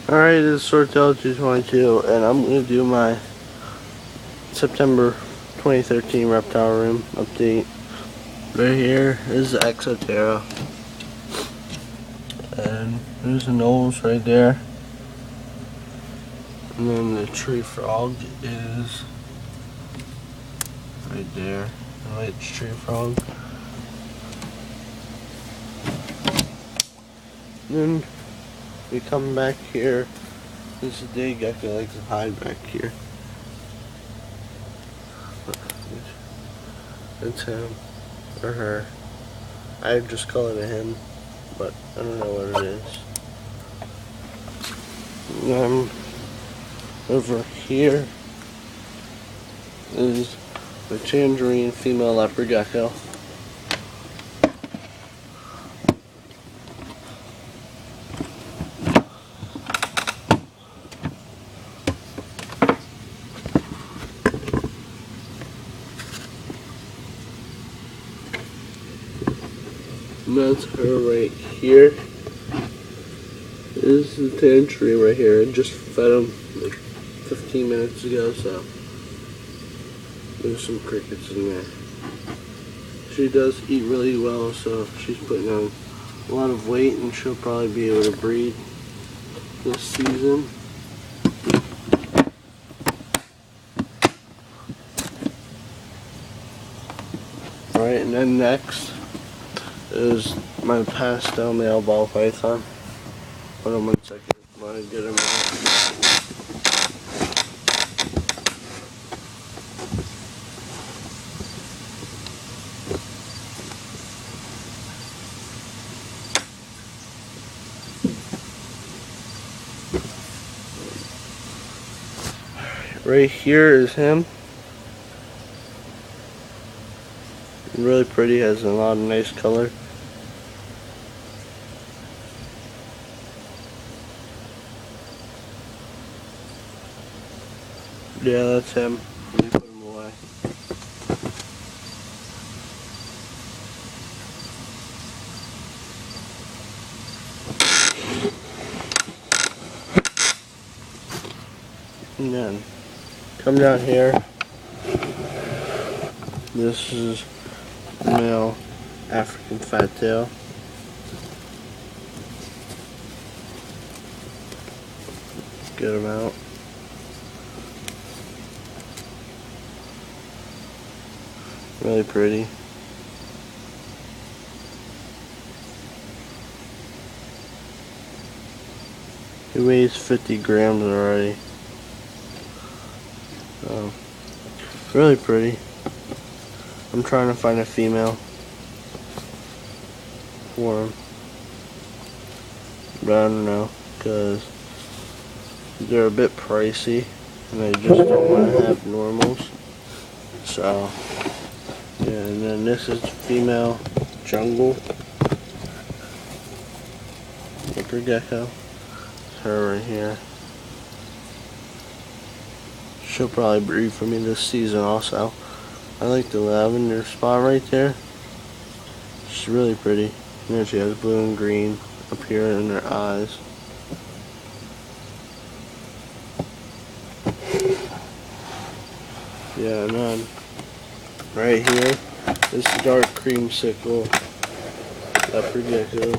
Alright, this is Reptile 222, and I'm going to do my September 2013 Reptile Room update. Right here is the Exoterra, and there's the nose right there, and then the tree frog is right there, the white tree frog. Then we come back here. This is the gecko likes to hide back here. It's him or her. I just call it a him, but I don't know what it is. And over here is the tangerine female leopard gecko. And that's her right here. This is the tangerine right here. I just fed him like 15 minutes ago, so there's some crickets in there. She does eat really well, so she's putting on a lot of weight, and she'll probably be able to breed this season. Alright, and then next is my pastel male ball python. Hold on 1 second, I want to get him out. Right here is him. Really pretty, has a lot of nice color. Yeah, that's him. Let me put him away. And then come down here. This is male African fat tail. Get him out. Really pretty. He weighs 50 grams already. So, really pretty. I'm trying to find a female for him, but I don't know, because they're a bit pricey and I just don't want to have normals. So yeah, and then this is female jungle leopard gecko. It's her right here. She'll probably breed for me this season also. I like the lavender spot right there. She's really pretty. And then she has blue and green up here in her eyes. Yeah, and then right here, this dark creamsicle leopard gecko.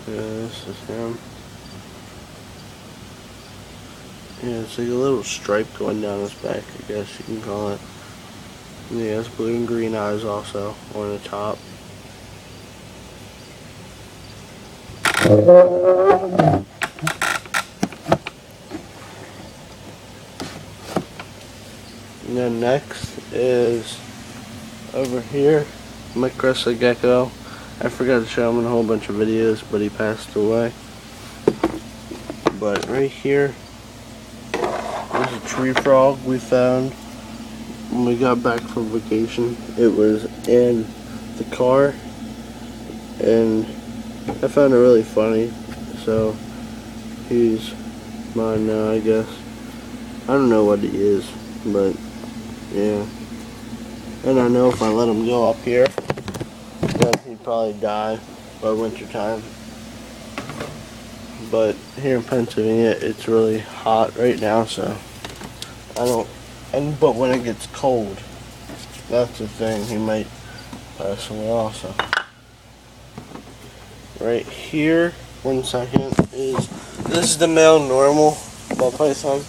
Yeah, this is him. Yeah, it's like a little stripe going down his back, I guess you can call it. And he has blue and green eyes also on the top. And then next is over here, my crested gecko. I forgot to show him in a whole bunch of videos, but he passed away. But right here is a tree frog we found when we got back from vacation. It was in the car, and I found it really funny, so he's mine now, I guess. I don't know what he is, but Yeah. And I know if I let him go up here, then he'd probably die by winter time. But here in Pennsylvania, it's really hot right now, so I don't. But when it gets cold, that's the thing. He might pass away also. Right here, 1 second, this is the male normal ball python.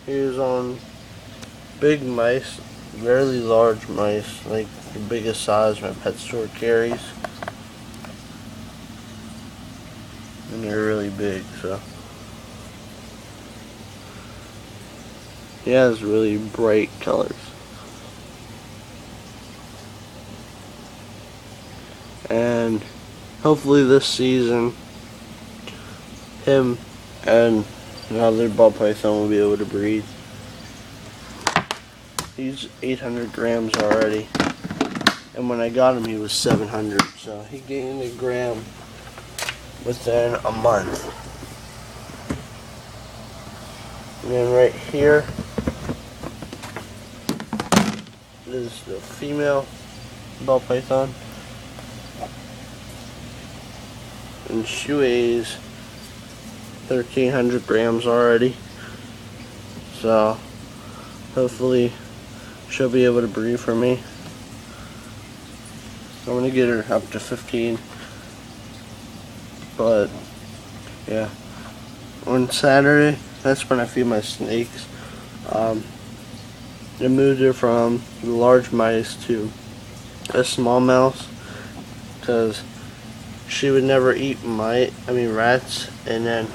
He is on big mice, very large mice, like the biggest size my pet store carries. And they're really big, so. He has really bright colors. And hopefully this season, him and another ball python will be able to breed. He's 800 grams already. And when I got him, he was 700. So he gained a gram within a month. And then right here is the female ball python. And she weighs 1,300 grams already. So hopefully she'll be able to breed for me. I'm gonna get her up to 15. But yeah, on Saturday, that's when I feed my snakes. I moved her from the large mice to a small mouse because she would never eat rats, and then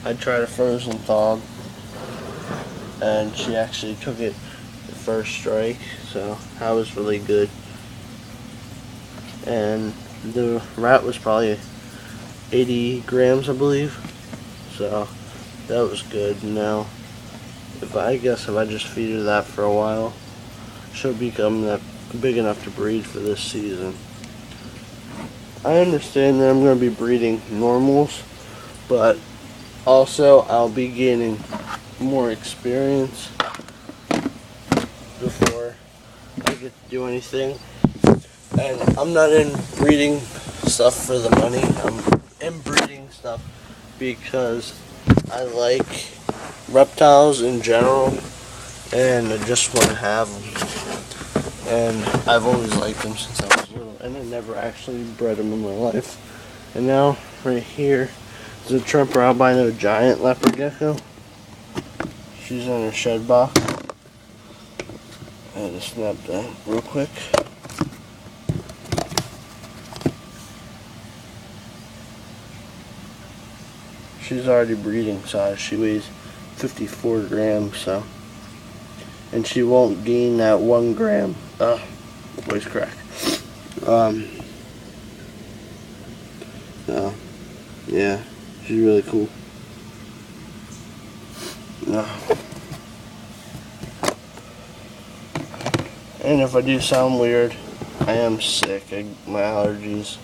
I tried a frozen thawed, and she actually took it the first strike, so that was really good. And the rat was probably 80 grams, I believe, so that was good. Now, I guess if I just feed her that for a while, she'll become that big enough to breed for this season. I understand that I'm going to be breeding normals, but also I'll be gaining more experience before I get to do anything. And I'm not in breeding stuff for the money. I'm in breeding stuff because I like reptiles in general, and I just want to have them. And I've always liked them since I was little, and I never actually bred them in my life. And now, right here is a Tremper albino giant leopard gecko. She's in her shed box. I had to snap that real quick. She's already breeding size. She weighs 54 grams, so. And she won't gain that 1 gram. Voice crack. So, yeah, she's really cool. And if I do sound weird, I am sick. My allergies.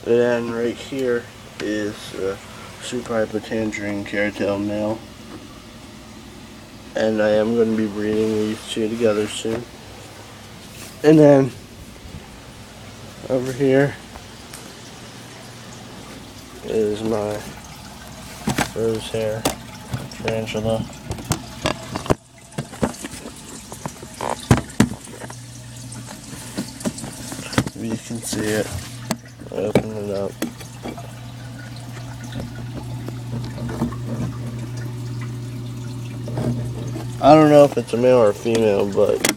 And then right here is a super hypotangerine caretail male. And I am going to be breeding these two together soon. And then over here is my rose hair tarantula. You can see it. I open it up. I don't know if it's a male or a female, but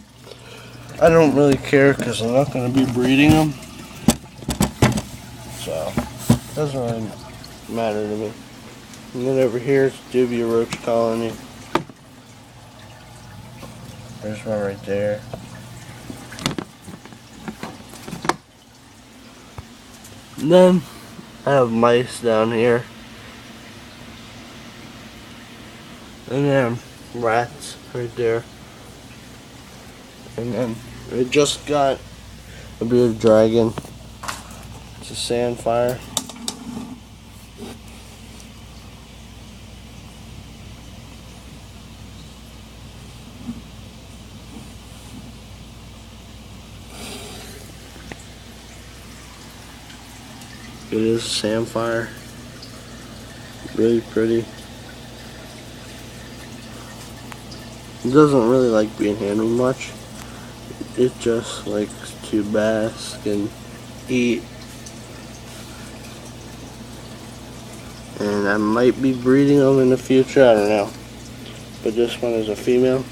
I don't really care because I'm not going to be breeding them. So, it doesn't really matter to me. And then over here is dubia roach colony. There's one right there. And then I have mice down here. And then rats right there. And then I just got a bearded dragon. It's a sand fire. It is a sand fire. Really pretty. It doesn't really like being handled much. It just likes to bask and eat. And I might be breeding them in the future, I don't know. But this one is a female.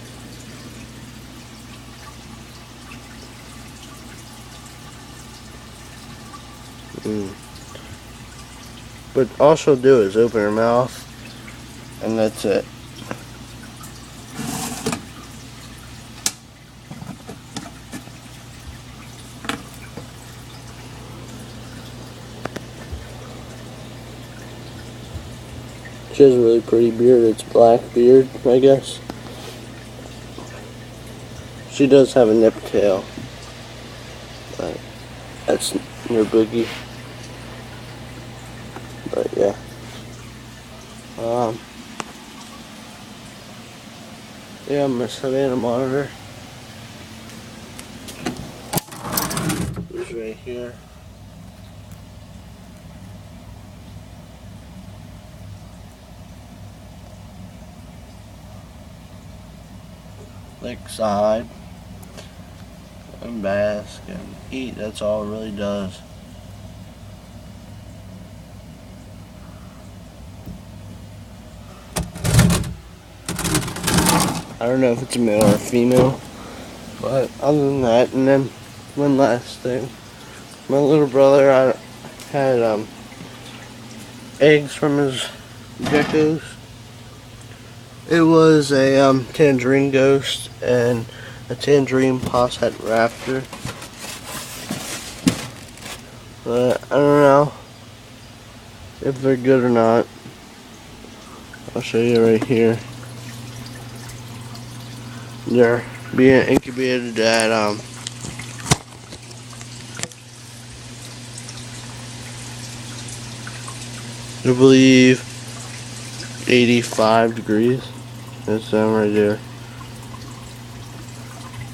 But all she'll do is open her mouth, and that's it. She has a really pretty beard. It's black beard, I guess. She does have a nip tail, but that's no boogie. But yeah. Yeah, my Savannah monitor is right here. Lakeside and bask and eat. That's all it really does. I don't know if it's a male or a female, but other than that, and then one last thing. My little brother had eggs from his geckos. It was a tangerine ghost and a tangerine posset raptor. But I don't know if they're good or not. I'll show you right here. They're being incubated at I believe 85 degrees. That's them right there.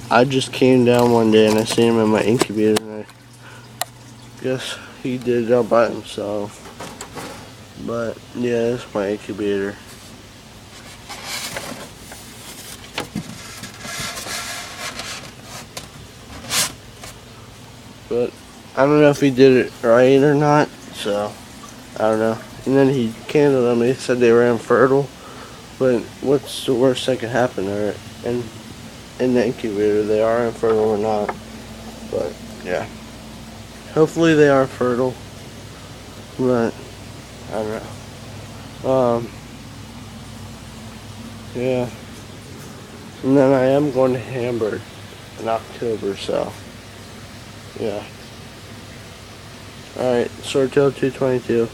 I just came down one day and I seen him in my incubator, and I guess he did it all by himself. But yeah, that's my incubator. But I don't know if he did it right or not, so I don't know. And then he candled them. He said they were infertile. But what's the worst that could happen? They're in the incubator. They are infertile or not. But yeah, hopefully they are fertile. But I don't know. Yeah. And then I am going to Hamburg in October, so yeah. Alright, Swordtail 222.